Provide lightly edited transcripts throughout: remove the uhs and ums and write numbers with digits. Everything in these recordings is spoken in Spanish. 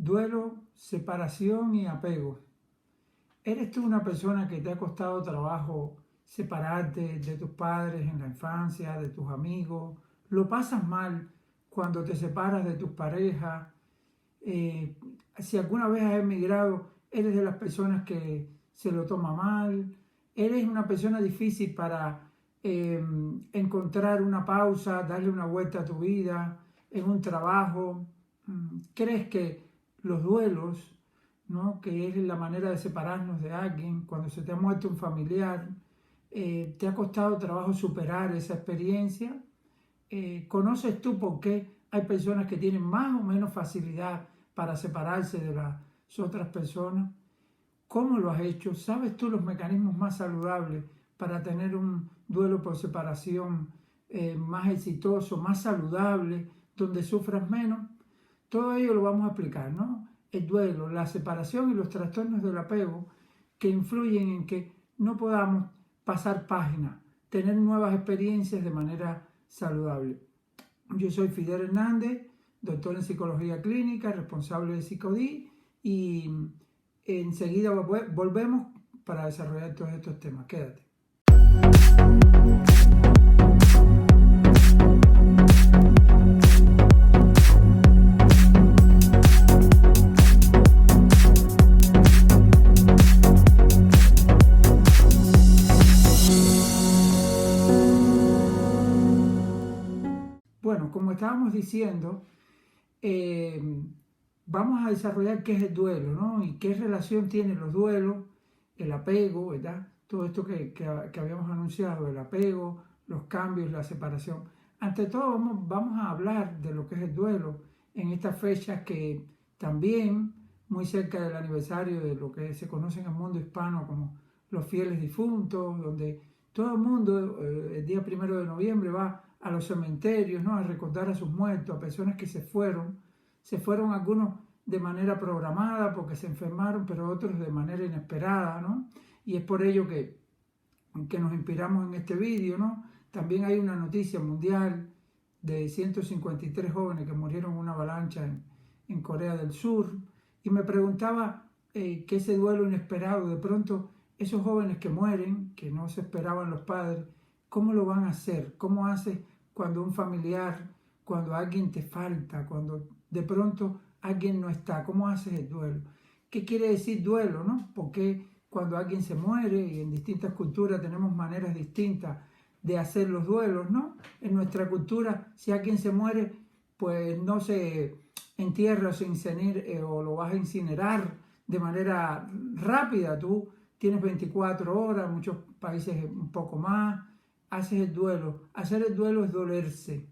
Duelo, separación y apego. ¿Eres tú una persona que te ha costado trabajo separarte de tus padres en la infancia, de tus amigos? ¿Lo pasas mal cuando te separas de tus parejas? Eh, si alguna vez has emigrado, ¿eres de las personas que se lo toma mal? ¿Eres una persona difícil para encontrar una pausa, darle una vuelta a tu vida, en un trabajo? ¿Crees que los duelos, ¿no?, que es la manera de separarnos de alguien, cuando se te ha muerto un familiar, te ha costado trabajo superar esa experiencia? ¿Conoces tú por qué hay personas que tienen más o menos facilidad para separarse de las otras personas? ¿Cómo lo has hecho? ¿Sabes tú los mecanismos más saludables para tener un duelo por separación más exitoso, más saludable, donde sufras menos? Todo ello lo vamos a explicar, ¿no? El duelo, la separación y los trastornos del apego que influyen en que no podamos pasar página, tener nuevas experiencias de manera saludable. Yo soy Fidel Hernández, doctor en psicología clínica, responsable de Psicodí, y enseguida volvemos para desarrollar todos estos temas. Quédate. Bueno, como estábamos diciendo, vamos a desarrollar qué es el duelo, ¿no? Y qué relación tienen los duelos, el apego, ¿verdad? Todo esto que habíamos anunciado, el apego, los cambios, la separación. Ante todo, vamos a hablar de lo que es el duelo en estas fechas que también, muy cerca del aniversario de lo que se conoce en el mundo hispano como los fieles difuntos, donde todo el mundo el día 1 de noviembre va a los cementerios, ¿no?, a recordar a sus muertos, a personas que se fueron algunos de manera programada porque se enfermaron, pero otros de manera inesperada, ¿no? Y es por ello que nos inspiramos en este vídeo, ¿no? También hay una noticia mundial de 153 jóvenes que murieron en una avalancha en Corea del Sur, y me preguntaba que ese duelo inesperado, de pronto esos jóvenes que mueren, que no se esperaban los padres, ¿cómo lo van a hacer? ¿Cómo haces cuando un familiar, cuando alguien te falta, cuando de pronto alguien no está? ¿Cómo haces el duelo? ¿Qué quiere decir duelo, no? Porque cuando alguien se muere, y en distintas culturas tenemos maneras distintas de hacer los duelos, ¿no? En nuestra cultura, si alguien se muere, pues no se entierra o lo vas a incinerar de manera rápida. Tú tienes 24 horas, muchos países un poco más, haces el duelo. Hacer el duelo es dolerse,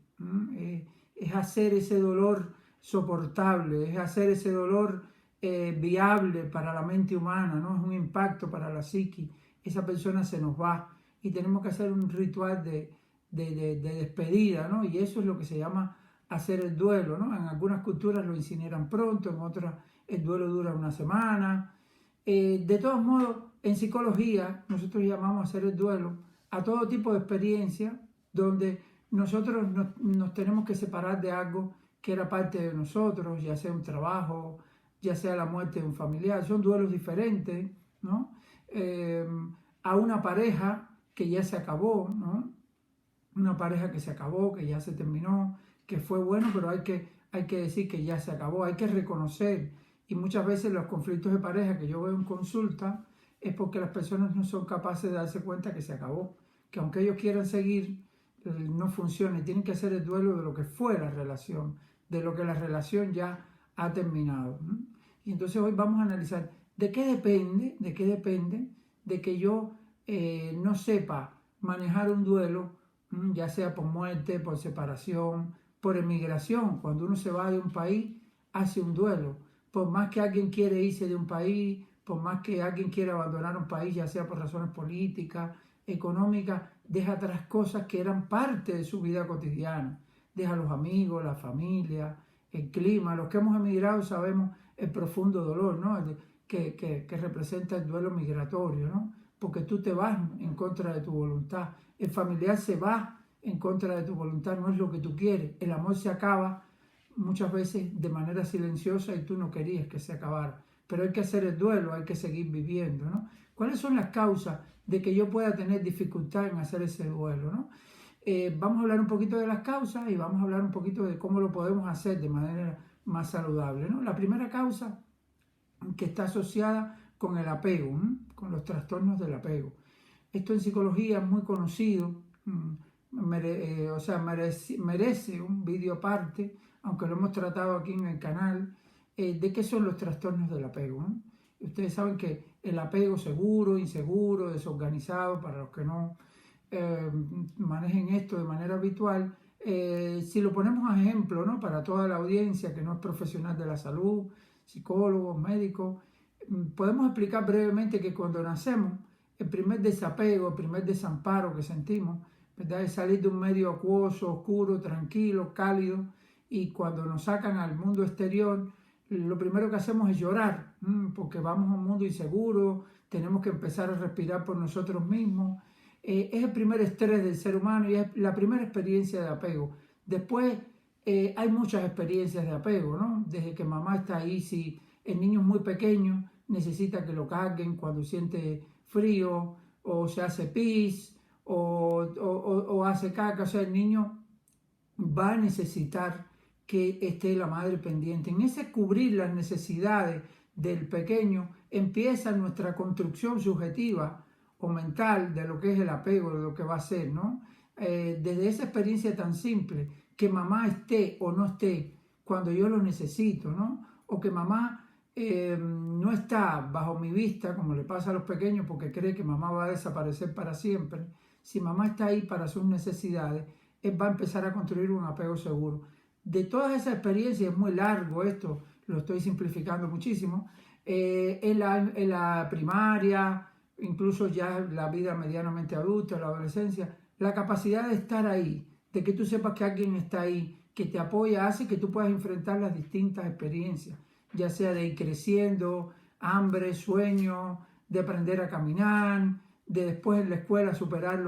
es hacer ese dolor soportable, es hacer ese dolor viable para la mente humana, ¿no? Es un impacto para la psiqui. Esa persona se nos va y tenemos que hacer un ritual de despedida, ¿no? Y eso es lo que se llama hacer el duelo, ¿no? En algunas culturas lo incineran pronto, en otras el duelo dura una semana. De todos modos, en psicología nosotros llamamos a hacer el duelo a todo tipo de experiencia donde nosotros nos tenemos que separar de algo que era parte de nosotros, ya sea un trabajo, ya sea la muerte de un familiar. Son duelos diferentes, ¿no? A una pareja que ya se acabó, ¿no? Una pareja que se acabó, que ya se terminó, que fue bueno, pero hay que decir que ya se acabó, hay que reconocer. Y muchas veces los conflictos de pareja que yo veo en consulta es porque las personas no son capaces de darse cuenta que se acabó, que aunque ellos quieran seguir, no funciona, y tienen que hacer el duelo de lo que fue la relación, de lo que la relación ya ha terminado, ¿no? Y entonces hoy vamos a analizar de qué depende de que yo no sepa manejar un duelo, ya sea por muerte, por separación, por emigración. Cuando uno se va de un país, hace un duelo. Por más que alguien quiere irse de un país, por más que alguien quiera abandonar un país, ya sea por razones políticas, económicas, deja atrás cosas que eran parte de su vida cotidiana. Deja los amigos, la familia, el clima. Los que hemos emigrado sabemos el profundo dolor, ¿no?, que representa el duelo migratorio, ¿no? Porque tú te vas en contra de tu voluntad. El familiar se va en contra de tu voluntad, no es lo que tú quieres. El amor se acaba muchas veces de manera silenciosa y tú no querías que se acabara. Pero hay que hacer el duelo, hay que seguir viviendo, ¿no? ¿Cuáles son las causas de que yo pueda tener dificultad en hacer ese duelo, ¿no? Vamos a hablar un poquito de las causas y vamos a hablar un poquito de cómo lo podemos hacer de manera más saludable, ¿no? La primera causa que está asociada con el apego, ¿no? Con los trastornos del apego. Esto en psicología es muy conocido, merece un vídeo aparte, aunque lo hemos tratado aquí en el canal, de qué son los trastornos del apego, ¿no? Ustedes saben que el apego seguro, inseguro, desorganizado, para los que no manejen esto de manera habitual, si lo ponemos a ejemplo, ¿no? Para toda la audiencia que no es profesional de la salud, psicólogos, médicos, podemos explicar brevemente que cuando nacemos, el primer desapego, el primer desamparo que sentimos, ¿verdad? Es salir de un medio acuoso, oscuro, tranquilo, cálido, y cuando nos sacan al mundo exterior, lo primero que hacemos es llorar, porque vamos a un mundo inseguro, tenemos que empezar a respirar por nosotros mismos. Es el primer estrés del ser humano y es la primera experiencia de apego. Después hay muchas experiencias de apego, ¿no? Desde que mamá está ahí, si el niño es muy pequeño, necesita que lo carguen cuando siente frío, o se hace pis, o hace caca, o sea, el niño va a necesitar que esté la madre pendiente. En ese cubrir las necesidades del pequeño empieza nuestra construcción subjetiva o mental de lo que es el apego, de lo que va a ser, ¿no? Desde esa experiencia tan simple, que mamá esté o no esté cuando yo lo necesito, ¿no? O que mamá no está bajo mi vista, como le pasa a los pequeños, porque cree que mamá va a desaparecer para siempre. Si mamá está ahí para sus necesidades, él va a empezar a construir un apego seguro. De todas esas experiencias, es muy largo esto, lo estoy simplificando muchísimo, en la primaria, incluso ya la vida medianamente adulta, la adolescencia, la capacidad de estar ahí, de que tú sepas que alguien está ahí, que te apoya, hace que tú puedas enfrentar las distintas experiencias, ya sea de ir creciendo, hambre, sueño, de aprender a caminar, de después en la escuela superar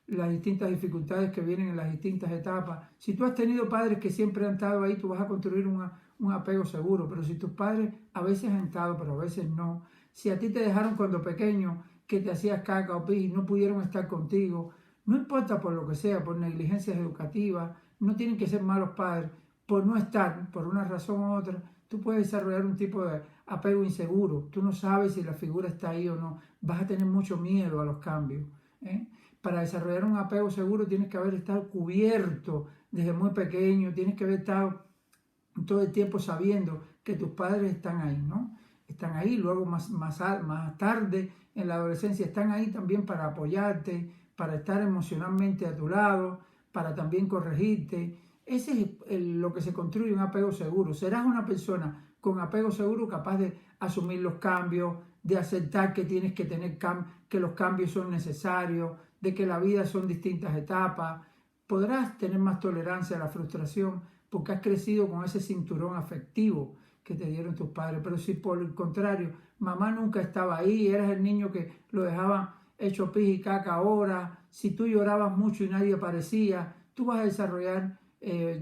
las distintas dificultades que vienen en las distintas etapas. Si tú has tenido padres que siempre han estado ahí, tú vas a construir un apego seguro, pero si tus padres a veces han estado, pero a veces no, si a ti te dejaron cuando pequeño, que te hacías caca o pis, no pudieron estar contigo, no importa por lo que sea, por negligencias educativas, no tienen que ser malos padres, por no estar, por una razón u otra, tú puedes desarrollar un tipo de apego inseguro, tú no sabes si la figura está ahí o no, vas a tener mucho miedo a los cambios, ¿eh? Para desarrollar un apego seguro tienes que haber estado cubierto desde muy pequeño, tienes que haber estado todo el tiempo sabiendo que tus padres están ahí, ¿no? Están ahí, luego más tarde en la adolescencia están ahí también para apoyarte, para estar emocionalmente a tu lado, para también corregirte. Ese es lo que se construye un apego seguro. Serás una persona con apego seguro capaz de asumir los cambios, de aceptar que tienes que tener que los cambios son necesarios, de que la vida son distintas etapas. Podrás tener más tolerancia a la frustración porque has crecido con ese cinturón afectivo que te dieron tus padres. Pero si por el contrario, mamá nunca estaba ahí, eras el niño que lo dejaban hecho pis y caca ahora, si tú llorabas mucho y nadie aparecía, tú vas a desarrollar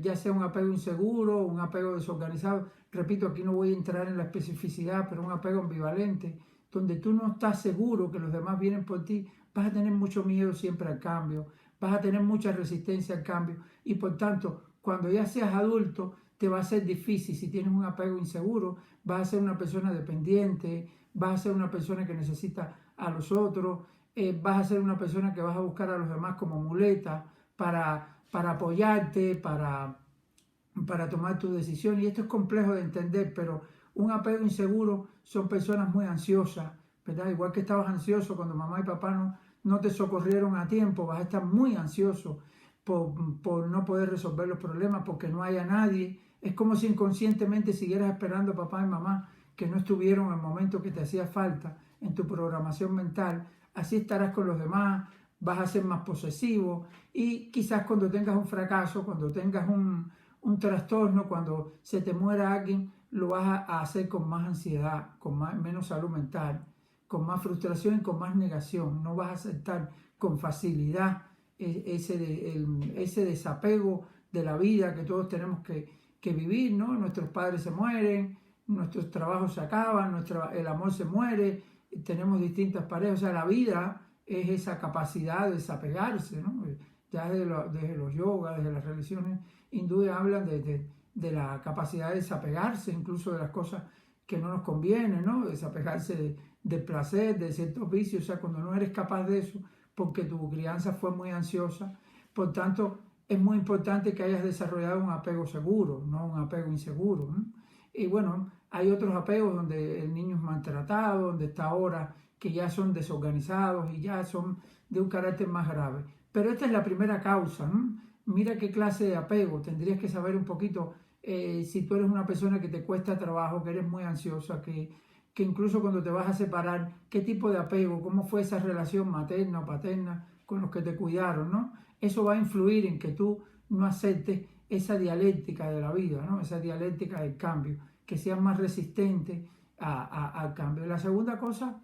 ya sea un apego inseguro, un apego desorganizado. Repito, aquí no voy a entrar en la especificidad, pero un apego ambivalente, donde tú no estás seguro que los demás vienen por ti, vas a tener mucho miedo siempre al cambio, vas a tener mucha resistencia al cambio y por tanto, cuando ya seas adulto, te va a ser difícil. Si tienes un apego inseguro, vas a ser una persona dependiente, vas a ser una persona que necesita a los otros, vas a ser una persona que vas a buscar a los demás como muleta para apoyarte, para tomar tu decisión. Y esto es complejo de entender, pero un apego inseguro son personas muy ansiosas, ¿verdad? Igual que estabas ansioso cuando mamá y papá no te socorrieron a tiempo, vas a estar muy ansioso por no poder resolver los problemas, porque no haya nadie. Es como si inconscientemente siguieras esperando a papá y mamá que no estuvieron en el momento que te hacía falta en tu programación mental. Así estarás con los demás, vas a ser más posesivo y quizás cuando tengas un fracaso, cuando tengas un trastorno, cuando se te muera alguien, lo vas a hacer con más ansiedad, con menos salud mental, con más frustración y con más negación. No vas a aceptar con facilidad ese desapego de la vida que todos tenemos que vivir, ¿no? Nuestros padres se mueren, nuestros trabajos se acaban, el amor se muere, tenemos distintas parejas, o sea, la vida es esa capacidad de desapegarse, ¿no? Ya desde los yogas, desde las religiones hindúes hablan de la capacidad de desapegarse, incluso de las cosas que no nos convienen, ¿no? Desapegarse del placer, de ciertos vicios, o sea, cuando no eres capaz de eso, porque tu crianza fue muy ansiosa, por tanto, es muy importante que hayas desarrollado un apego seguro, no un apego inseguro, ¿no? Y bueno, hay otros apegos donde el niño es maltratado, donde está ahora que ya son desorganizados y ya son de un carácter más grave. Pero esta es la primera causa, ¿no? Mira qué clase de apego. Tendrías que saber un poquito si tú eres una persona que te cuesta trabajo, que eres muy ansiosa, que incluso cuando te vas a separar, qué tipo de apego, cómo fue esa relación materna o paterna con los que te cuidaron, ¿no? Eso va a influir en que tú no aceptes esa dialéctica de la vida, ¿no? Esa dialéctica del cambio, que seas más resistente al cambio. La segunda cosa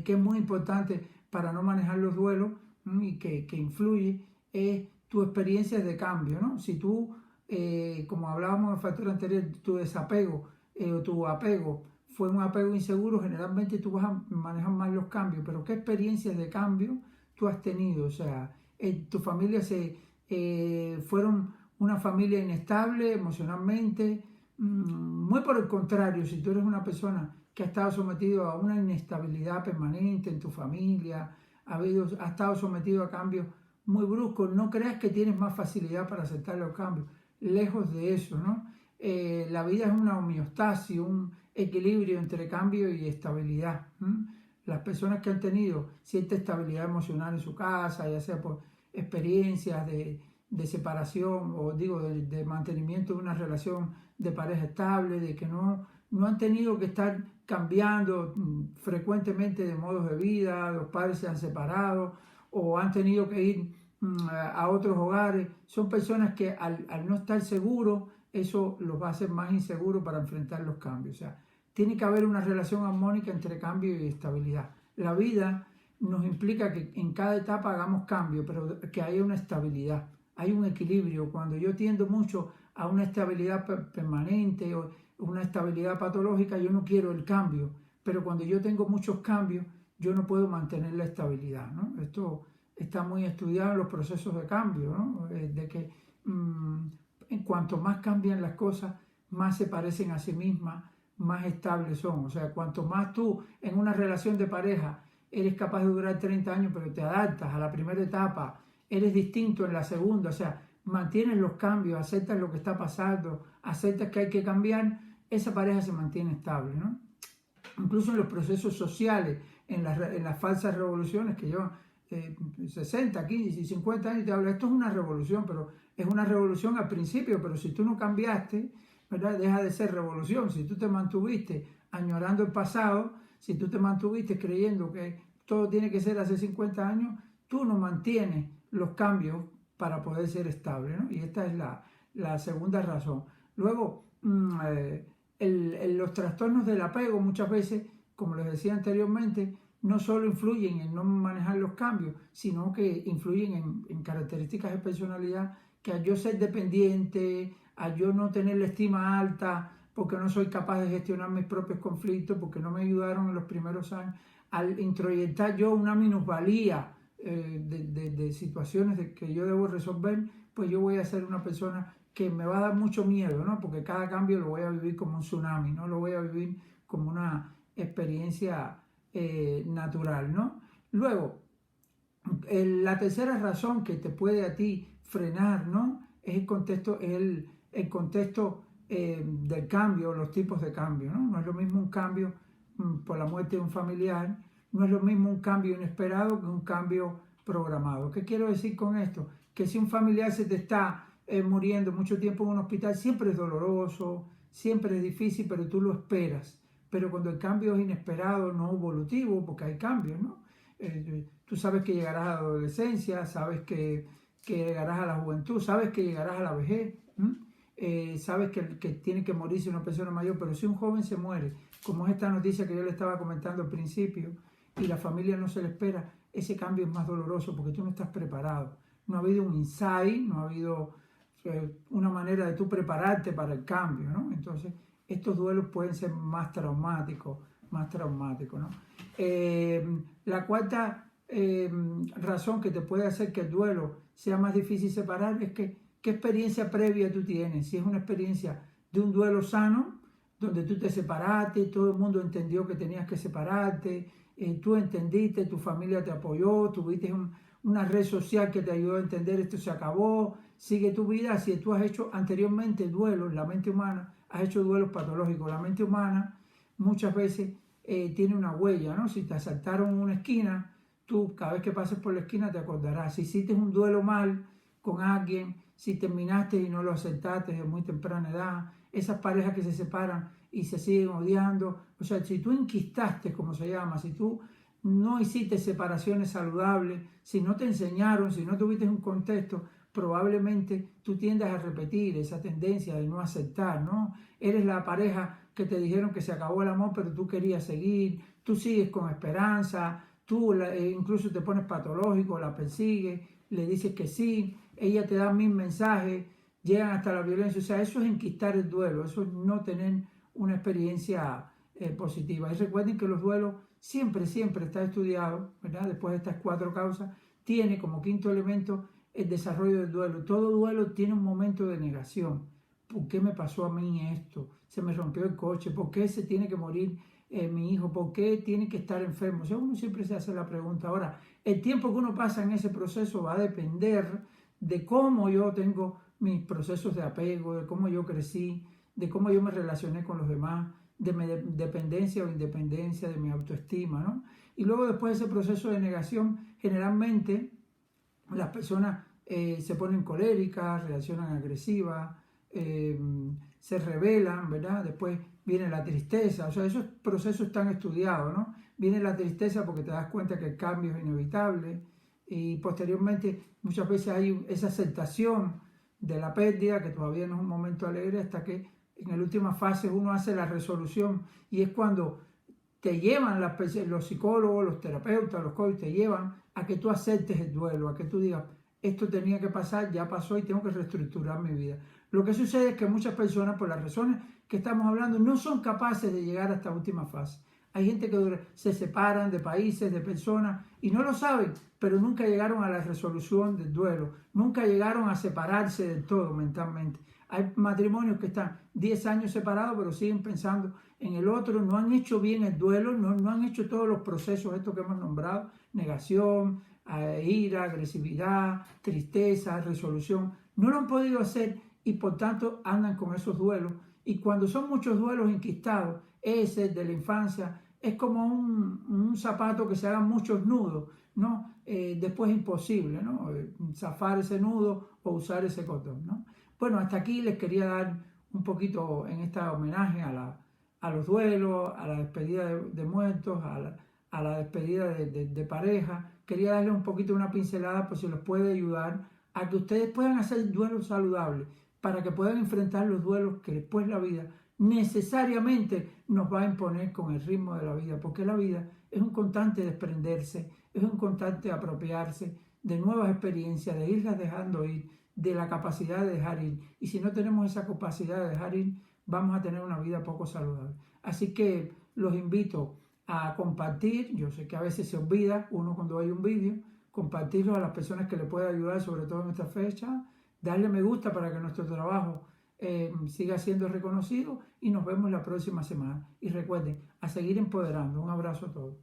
que es muy importante para no manejar los duelos y que influye es tu experiencia de cambio, ¿no? Si tú, como hablábamos en el factor anterior, tu desapego o tu apego fue un apego inseguro, generalmente tú vas a manejar más los cambios, pero ¿qué experiencias de cambio tú has tenido? O sea, tu familia fueron una familia inestable emocionalmente, muy por el contrario, si tú eres una persona que ha estado sometido a una inestabilidad permanente en tu familia, ha estado sometido a cambios muy bruscos, no creas que tienes más facilidad para aceptar los cambios, lejos de eso, ¿no? La vida es una homeostasis, un equilibrio entre cambio y estabilidad. Las personas que han tenido cierta estabilidad emocional en su casa, ya sea por experiencias de separación o digo de mantenimiento de una relación de pareja estable, de que no han tenido que estar cambiando frecuentemente de modos de vida, los padres se han separado o han tenido que ir a otros hogares. Son personas que al no estar seguros, eso los va a hacer más inseguros para enfrentar los cambios. O sea, tiene que haber una relación armónica entre cambio y estabilidad. La vida nos implica que en cada etapa hagamos cambio, pero que haya una estabilidad, hay un equilibrio. Cuando yo tiendo mucho a una estabilidad permanente o una estabilidad patológica, yo no quiero el cambio, pero cuando yo tengo muchos cambios, yo no puedo mantener la estabilidad, ¿no? Esto está muy estudiado en los procesos de cambio, ¿no? De que en cuanto más cambian las cosas, más se parecen a sí mismas, más estables son. O sea, cuanto más tú en una relación de pareja eres capaz de durar 30 años, pero te adaptas a la primera etapa, eres distinto en la segunda, o sea, mantienes los cambios, aceptas lo que está pasando, aceptas que hay que cambiar, esa pareja se mantiene estable, ¿no? Incluso en los procesos sociales, en las falsas revoluciones que llevan 60, 15 y 50 años, te hablo, esto es una revolución, pero es una revolución al principio, pero si tú no cambiaste, ¿verdad? Deja de ser revolución. Si tú te mantuviste añorando el pasado, si tú te mantuviste creyendo que todo tiene que ser hace 50 años, tú no mantienes los cambios para poder ser estable, ¿no? Y esta es la segunda razón. Luego, los trastornos del apego muchas veces, como les decía anteriormente, no solo influyen en no manejar los cambios, sino que influyen en características de personalidad que al yo ser dependiente, al yo no tener la estima alta, porque no soy capaz de gestionar mis propios conflictos, porque no me ayudaron en los primeros años, al introyectar yo una minusvalía de situaciones que yo debo resolver, pues yo voy a ser una persona que me va a dar mucho miedo, ¿no? Porque cada cambio lo voy a vivir como un tsunami, no lo voy a vivir como una experiencia natural, ¿no? Luego, la tercera razón que te puede a ti frenar, ¿no? Es el contexto del cambio, los tipos de cambio, ¿no? No es lo mismo un cambio por la muerte de un familiar, no es lo mismo un cambio inesperado que un cambio programado. ¿Qué quiero decir con esto? Que si un familiar se te está muriendo mucho tiempo en un hospital, siempre es doloroso, siempre es difícil, pero tú lo esperas. Pero cuando el cambio es inesperado, no evolutivo, porque hay cambios, ¿no? Tú sabes que llegarás a la adolescencia, sabes que llegarás a la juventud, sabes que llegarás a la vejez, sabes que tiene que morirse una persona mayor, pero si un joven se muere, como es esta noticia que yo le estaba comentando al principio, y la familia no se le espera, ese cambio es más doloroso porque tú no estás preparado. No ha habido un insight, no ha habido una manera de tú prepararte para el cambio, ¿no? Entonces, estos duelos pueden ser más traumáticos, ¿no? La cuarta razón que te puede hacer que el duelo sea más difícil separar es que qué experiencia previa tú tienes. Si es una experiencia de un duelo sano, donde tú te separaste, todo el mundo entendió que tenías que separarte, tú entendiste, tu familia te apoyó, tuviste una red social que te ayudó a entender esto se acabó, sigue tu vida. Si tú has hecho anteriormente duelos, la mente humana, has hecho duelos patológicos, la mente humana muchas veces tiene una huella, ¿no? Si te asaltaron en una esquina, tú cada vez que pases por la esquina te acordarás. Si hiciste un duelo mal con alguien, si terminaste y no lo aceptaste de muy temprana edad, esas parejas que se separan y se siguen odiando, o sea, si tú enquistaste, como se llama, si tú no hiciste separaciones saludables, si no te enseñaron, si no tuviste un contexto, probablemente tú tiendas a repetir esa tendencia de no aceptar, ¿no? Eres la pareja que te dijeron que se acabó el amor, pero tú querías seguir, tú sigues con esperanza, tú incluso te pones patológico, la persigues, le dices que sí, ella te da 1000 mensajes, llegan hasta la violencia. O sea, eso es enquistar el duelo, eso es no tener una experiencia positiva. Y recuerden que los duelos siempre está estudiado, ¿verdad? Después de estas 4 causas, tiene como quinto elemento el desarrollo del duelo. Todo duelo tiene un momento de negación. ¿Por qué me pasó a mí esto? Se me rompió el coche. ¿Por qué se tiene que morir mi hijo? ¿Por qué tiene que estar enfermo? O sea, uno siempre se hace la pregunta. Ahora, el tiempo que uno pasa en ese proceso va a depender de cómo yo tengo mis procesos de apego, de cómo yo crecí, de cómo yo me relacioné con los demás, de mi dependencia o independencia, de mi autoestima, ¿no? Y luego después de ese proceso de negación, generalmente las personas se ponen coléricas, reaccionan agresivas, se rebelan, ¿verdad? Después viene la tristeza, o sea, esos procesos están estudiados, ¿no? Viene la tristeza porque te das cuenta que el cambio es inevitable y posteriormente muchas veces hay esa aceptación de la pérdida, que todavía no es un momento alegre, hasta que en la última fase uno hace la resolución y es cuando te llevan los psicólogos, los terapeutas, los coaches, te llevan a que tú aceptes el duelo, a que tú digas, esto tenía que pasar, ya pasó y tengo que reestructurar mi vida. Lo que sucede es que muchas personas, por las razones que estamos hablando, no son capaces de llegar a esta última fase. Hay gente que se separan de países, de personas, y no lo saben, pero nunca llegaron a la resolución del duelo, nunca llegaron a separarse del todo mentalmente. Hay matrimonios que están 10 años separados, pero siguen pensando en el otro, no han hecho bien el duelo, no han hecho todos los procesos estos que hemos nombrado, negación, ira, agresividad, tristeza, resolución, no lo han podido hacer y por tanto andan con esos duelos. Y cuando son muchos duelos enquistados, ese de la infancia, es como un zapato que se hagan muchos nudos, ¿no? Después es imposible, ¿no? Zafar ese nudo o usar ese cordón, ¿no? Bueno, hasta aquí les quería dar un poquito en este homenaje a los duelos, a la despedida de muertos, a la despedida de pareja. Quería darles un poquito una pincelada por si les puede ayudar a que ustedes puedan hacer duelos saludables, para que puedan enfrentar los duelos que después la vida necesariamente nos va a imponer con el ritmo de la vida, porque la vida es un constante desprenderse, es un constante apropiarse de nuevas experiencias, de irlas dejando ir, de la capacidad de dejar ir. Y si no tenemos esa capacidad de dejar ir, vamos a tener una vida poco saludable. Así que los invito a compartir. Yo sé que a veces se olvida uno cuando hay un vídeo, compartirlo a las personas que le pueda ayudar, sobre todo en esta fecha, darle me gusta para que nuestro trabajo siga siendo reconocido y nos vemos la próxima semana. Y recuerden, a seguir empoderando. Un abrazo a todos.